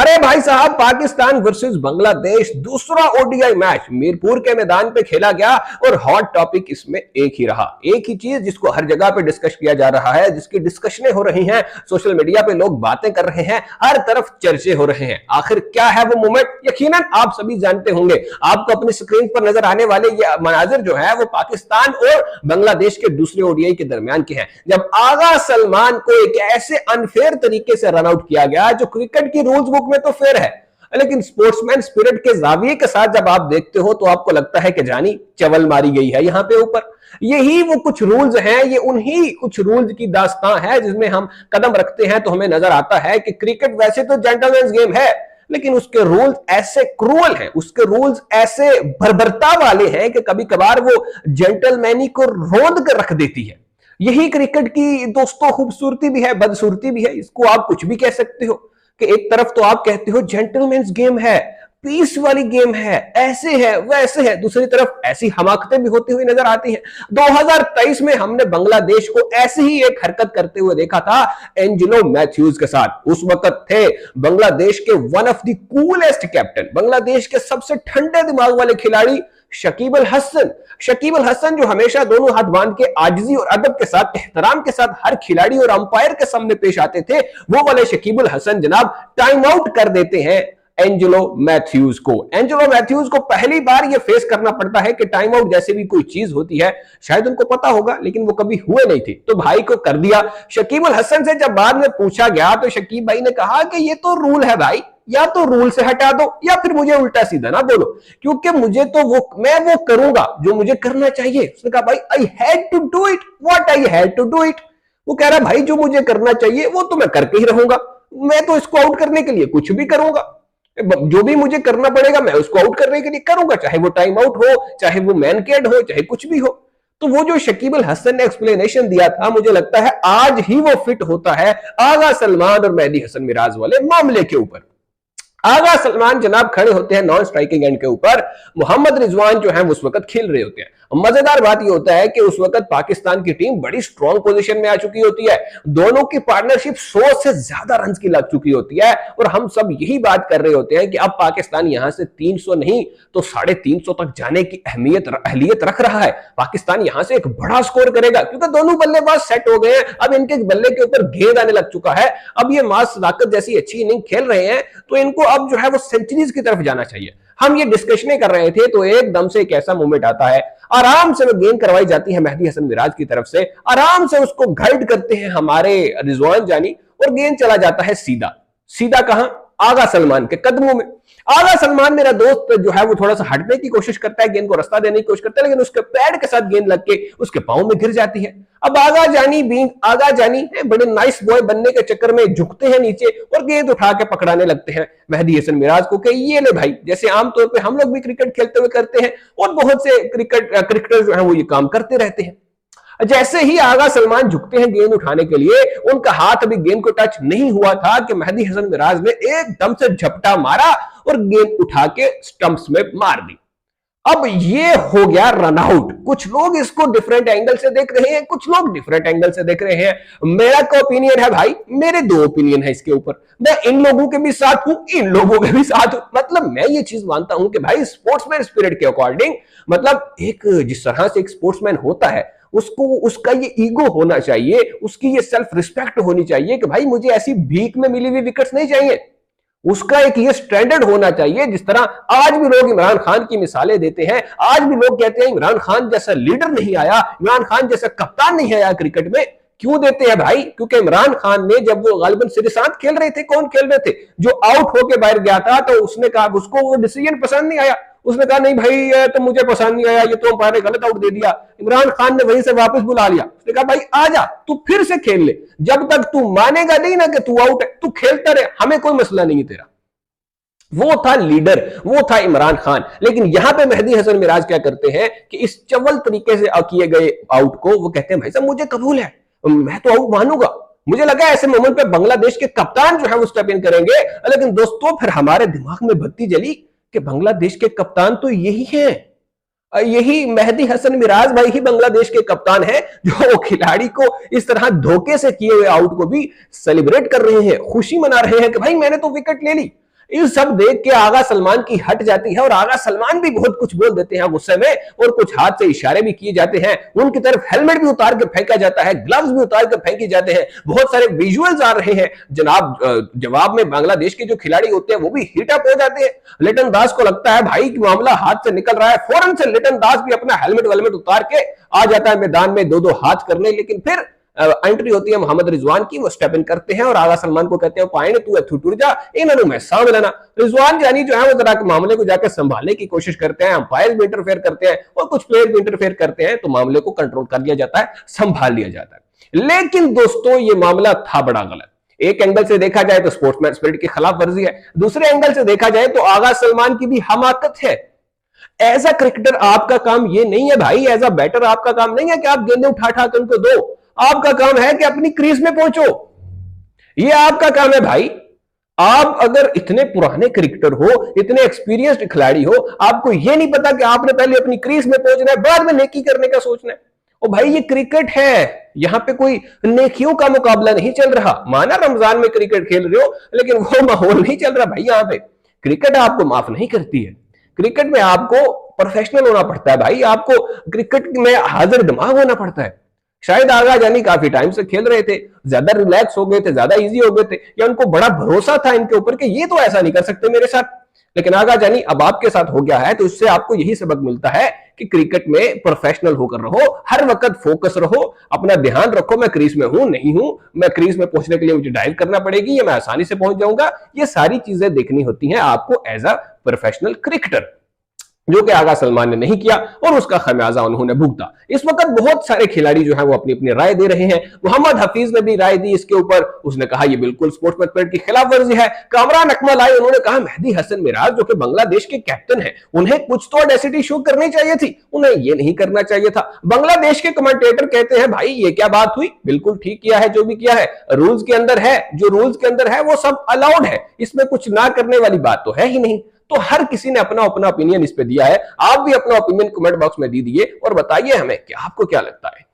अरे भाई साहब, पाकिस्तान वर्सेस बांग्लादेश दूसरा ओडीआई मैच मीरपुर के मैदान पे खेला गया और हॉट टॉपिक इसमें एक ही रहा। एक ही चीज जिसको हर जगह पे डिस्कस किया जा रहा है, जिसकी डिस्कशनें हो रही हैं, सोशल मीडिया पे लोग बातें कर रहे हैं, हर तरफ चर्चे हो रहे हैं। आखिर क्या है वो मोमेंट? यकीनन आप सभी जानते होंगे। आपको अपनी स्क्रीन पर नजर आने वाले ये मनाजिर जो है वो पाकिस्तान और बांग्लादेश के दूसरे ओडीआई के दरमियान के हैं, जब आगा सलमान को एक ऐसे अनफेयर तरीके से रन आउट किया गया जो क्रिकेट की रूल्स बुक में तो फेयर है, लेकिन स्पोर्ट्समैन स्पिरिट के जाविये के साथ जब आप देखते हो तो आपको लगता है कि जानी चवल मारी गई है यहां पे ऊपर। यही वो कुछ रूल्स हैं, ये उन्हीं कुछ रूल्स की दास्तां है जिसमें हम कदम रखते हैं तो हमें नजर आता है कि क्रिकेट वैसे तो जेंटलमैन्स गेम है, लेकिन उसके रूल्स ऐसे क्रूअल हैं, उसके रूल्स ऐसे बर्बरता वाले हैं कि कभी कभार वो जेंटलमैनी को रोंद कर रख देती है। यही क्रिकेट की दोस्तों खूबसूरती भी है, बदसूरती भी है, इसको आप कुछ भी कह सकते हो कि एक तरफ तो आप कहते हो जेंटलमैन्स गेम है, पीस वाली गेम है, ऐसे है वैसे है, दूसरी तरफ ऐसी हमाकतें भी होती हुई नजर आती हैं। 2023 में हमने बांग्लादेश को ऐसी ही एक हरकत करते हुए देखा था एंजेलो मैथ्यूज के साथ। उस वक्त थे बांग्लादेश के one of the coolest captain, Bangladesh के सबसे ठंडे दिमाग वाले खिलाड़ी शकीब अल हसन। शकीब अल हसन जो हमेशा दोनों हाथ बांध के आजिजी और अदब के साथ, एहतराम के साथ हर खिलाड़ी और अंपायर के सामने पेश आते थे, वो वाले शकीब अल हसन जनाब टाइम आउट कर देते हैं एंजेलो मैथ्यूज को। एंजेलो मैथ्यूज को पहली बार यह फेस करना पड़ता है कि टाइम आउट जैसे भी कोई चीज होती है, शायद उनको पता होगा लेकिन वो कभी हुए नहीं थे, तो भाई को कर दिया। शकीब अल हसन से जब बाद में पूछा गया तो शकीब भाई ने कहा कि ये तो रूल है भाई, या तो रूल से हटा दो या फिर मुझे उल्टा सीधा ना बोलो, क्योंकि मुझे तो मैं वो करूंगा जो मुझे करना चाहिए। उसने कहा भाई I had to do it, what I had to do it. वो कह रहा भाई जो मुझे करना चाहिए वो तो मैं करके ही रहूंगा, मैं तो इसको आउट करने के लिए कुछ भी करूंगा, जो भी मुझे करना पड़ेगा मैं उसको आउट करने के लिए करूंगा, चाहे वो टाइम आउट हो, चाहे वो मैनकेड हो, चाहे कुछ भी हो। तो वो जो शकीब अल हसन ने एक्सप्लेनेशन दिया था, मुझे लगता है आज ही वो फिट होता है आगा सलमान और मेहदी हसन मिराज वाले मामले के ऊपर। आगा सलमान जनाब खड़े होते हैं नॉन स्ट्राइकिंग एंड के ऊपर, मोहम्मद रिजवान जो है उस वक्त खेल रहे होते हैं। मजेदार बात यह होता है कि उस वक्त पाकिस्तान की टीम बड़ी स्ट्रॉन्ग पोजीशन में आ चुकी होती है, दोनों की पार्टनरशिप 100 से ज्यादा रन की लग चुकी होती है, और हम सब यही बात कर रहे होते हैं कि अब पाकिस्तान यहां से 300 नहीं तो 350 तक जाने की अहलियत रख रहा है। पाकिस्तान यहां से एक बड़ा स्कोर करेगा क्योंकि दोनों बल्लेबाज सेट हो गए हैं, अब इनके बल्ले के ऊपर गेंद आने लग चुका है, अब ये मास सदाकत जैसी अच्छी इनिंग खेल रहे हैं, तो इनको अब जो है वो सेंचुरीज की तरफ जाना चाहिए। हम ये डिस्कशनें कर रहे थे तो एकदम से एक ऐसा मोमेंट आता है, आराम से वो गेंद करवाई जाती है मेहदी हसन मिराज की तरफ से, आराम से उसको गाइड करते हैं हमारे रिजवान जानी, और गेंद चला जाता है सीधा सीधा कहां? आगा सलमान के कदमों में। आगा सलमान मेरा दोस्त जो है वो थोड़ा सा हटने की कोशिश करता है, गेंद को रास्ता देने की कोशिश करता है, लेकिन उसके पैड के साथ गेंद लग के उसके पांव में गिर जाती है। अब आगा जानी बीइंग आगा जानी बड़े नाइस बॉय बनने के चक्कर में झुकते हैं नीचे और गेंद उठा के पकड़ाने लगते हैं मेहदी हसन मिराज को कि ये ले भाई, जैसे आमतौर पर हम लोग भी क्रिकेट खेलते हुए करते हैं और बहुत से क्रिकेटर जो है वो ये काम करते रहते हैं। जैसे ही आगा सलमान झुकते हैं गेंद उठाने के लिए, उनका हाथ अभी गेंद को टच नहीं हुआ था कि मेहदी हसन मिराज ने एकदम से झपटा मारा और गेंद उठा के स्टंप्स में मार दी। अब ये हो गया रन आउट। कुछ लोग इसको डिफरेंट एंगल से देख रहे हैं, कुछ लोग डिफरेंट एंगल से देख रहे हैं। मेरा क्या ओपिनियन है भाई? मेरे दो ओपिनियन है इसके ऊपर। मैं इन लोगों के भी साथ हूं, इन लोगों के भी साथ हूं। मतलब मैं ये चीज मानता हूं कि भाई स्पोर्ट्समैन स्पिरिट के अकॉर्डिंग, मतलब एक जिस तरह से एक स्पोर्ट्समैन होता है उसको उसका ये ईगो होना चाहिए, उसकी ये सेल्फ रिस्पेक्ट होनी चाहिए कि भाई मुझे ऐसी भीख में मिली हुई विकेट्स नहीं चाहिए। उसका एक ये स्टैंडर्ड होना चाहिए। जिस तरह आज भी लोग इमरान खान की मिसालें देते हैं, आज भी लोग कहते हैं इमरान खान जैसा लीडर नहीं आया, इमरान खान जैसा कप्तान नहीं आया क्रिकेट में। क्यों देते हैं भाई? क्योंकि इमरान खान ने जब वो गालिबन श्रीशांत खेल रहे थे, कौन खेल रहे थे, जो आउट होके बाहर गया था, तो उसने कहा उसको वो डिसीजन पसंद नहीं आया, उसने कहा नहीं भाई ये तो मुझे पसंद नहीं आया, ये तो अंपायर ने गलत आउट दे दिया। इमरान खान ने वहीं से वापस बुला लिया, उसने कहा भाई आजा तू फिर से खेल ले, जब तक तू मानेगा नहीं ना कि तू आउट है, तू खेलता रहे, हमें कोई मसला नहीं है तेरा। वो था लीडर, वो था इमरान खान। लेकिन यहां पे मेहदी हसन मिराज क्या करते हैं कि इस चवल तरीके से किए गए आउट को वो कहते हैं भाई साहब मुझे कबूल है, मैं तो आउट मानूंगा। मुझे लगा ऐसे मोमेंट पे बांग्लादेश के कप्तान जो है वो स्टेप इन करेंगे, लेकिन दोस्तों फिर हमारे दिमाग में बत्ती जली कि बांग्लादेश के कप्तान तो यही हैं, यही मेहदी हसन मिराज भाई ही बांग्लादेश के कप्तान हैं, जो खिलाड़ी को इस तरह धोखे से किए हुए आउट को भी सेलिब्रेट कर रहे हैं, खुशी मना रहे हैं कि भाई मैंने तो विकेट ले ली। ये सब देख के आगा सलमान की हट जाती है और आगा सलमान भी बहुत कुछ बोल देते हैं गुस्से में और कुछ हाथ से इशारे भी किए जाते हैं। उनकी तरफ हेलमेट भी उतार के फेंका जाता है, ग्लव्स भी उतार के फेंके जाते हैं, बहुत सारे विजुअल्स आ रहे हैं जनाब। जवाब में बांग्लादेश के जो खिलाड़ी होते हैं वो भी हीट अप हो जाते हैं। लिटन दास को लगता है भाई कि मामला हाथ से निकल रहा है, फौरन से लिटन दास भी अपना हेलमेट उतार के आ जाता है मैदान में दो दो हाथ करने। लेकिन फिर एंट्री होती है मोहम्मद रिजवान की, वो स्टेप इन करते हैं और आगा सलमान को कहते हैं पाएने तू इत्थू टुर जा, इन्होंने मैं सामने लेना। रिजवान जानी जो है वो जरा मामले को जाकर संभालने की कोशिश करते हैं, अंपायर भी इंटरफेयर करते हैं और कुछ प्लेयर भी इंटरफेयर करते हैं, तो मामले को कंट्रोल कर लिया जाता है, संभाल लिया जाता है। लेकिन दोस्तों ये मामला था बड़ा गलत। एक एंगल से देखा जाए तो स्पोर्ट्समैन स्पिरिट की खिलाफ वर्जी है, दूसरे एंगल से देखा जाए तो आगा सलमान की भी हमाकत है। एज अ क्रिकेटर आपका काम ये नहीं है भाई, एज अ बैटर आपका काम नहीं है कि आप गेंदें उठा उठा कर उनको दो, आपका काम है कि अपनी क्रीज में पहुंचो, ये आपका काम है भाई। आप अगर इतने पुराने क्रिकेटर हो, इतने एक्सपीरियंस्ड खिलाड़ी हो, आपको ये नहीं पता कि आपने पहले अपनी क्रीज में पहुंचना है, बाद में नेकी करने का सोचना है। और भाई ये क्रिकेट है, यहां पे कोई नेकियों का मुकाबला नहीं चल रहा। माना रमजान में क्रिकेट खेल रहे हो, लेकिन वो माहौल नहीं चल रहा भाई। यहां पे क्रिकेट आपको माफ नहीं करती है, क्रिकेट में आपको प्रोफेशनल होना पड़ता है भाई, आपको क्रिकेट में हाजिर दिमाग होना पड़ता है। शायद आगा जानी काफी टाइम से खेल रहे थे, ज्यादा रिलैक्स हो गए थे, ज्यादा इजी हो गए थे, या उनको बड़ा भरोसा था इनके ऊपर कि ये तो ऐसा नहीं कर सकते मेरे साथ। लेकिन आगा जानी अब आपके साथ हो गया है, तो इससे आपको यही सबक मिलता है कि क्रिकेट में प्रोफेशनल होकर रहो, हर वक्त फोकस रहो, अपना ध्यान रखो, मैं क्रीज में हूं नहीं हूं, मैं क्रीज में पहुंचने के लिए मुझे डाइव करना पड़ेगी या मैं आसानी से पहुंच जाऊंगा। ये सारी चीजें देखनी होती हैं आपको एज अ प्रोफेशनल क्रिकेटर, जो कि आगा सलमान ने नहीं किया और उसका खमियाजा उन्होंने भुगता। इस वक्त बहुत सारे खिलाड़ी जो है वो अपनी अपनी राय दे रहे हैं। मोहम्मद हफीज ने भी राय दी इसके ऊपर, उसने कहा ये बिल्कुल स्पोर्ट्समैन स्पिरिट की खिलाफ वर्जी है। कामरान अकमल आए, उन्होंने कहा मेहदी हसन मिराज जो कि बांग्लादेश के कैप्टन है, उन्हें कुछ तो ऑडेसिटी शो करनी चाहिए थी, उन्हें ये नहीं करना चाहिए था। बांग्लादेश के कमेंटेटर कहते हैं भाई ये क्या बात हुई, बिल्कुल ठीक किया है जो भी किया है, रूल्स के अंदर है, जो रूल्स के अंदर है वो सब अलाउड है, इसमें कुछ ना करने वाली बात तो है ही नहीं। तो हर किसी ने अपना अपना ओपिनियन इस पे दिया है, आप भी अपना ओपिनियन कमेंट बॉक्स में दीजिए और बताइए हमें कि आपको क्या लगता है।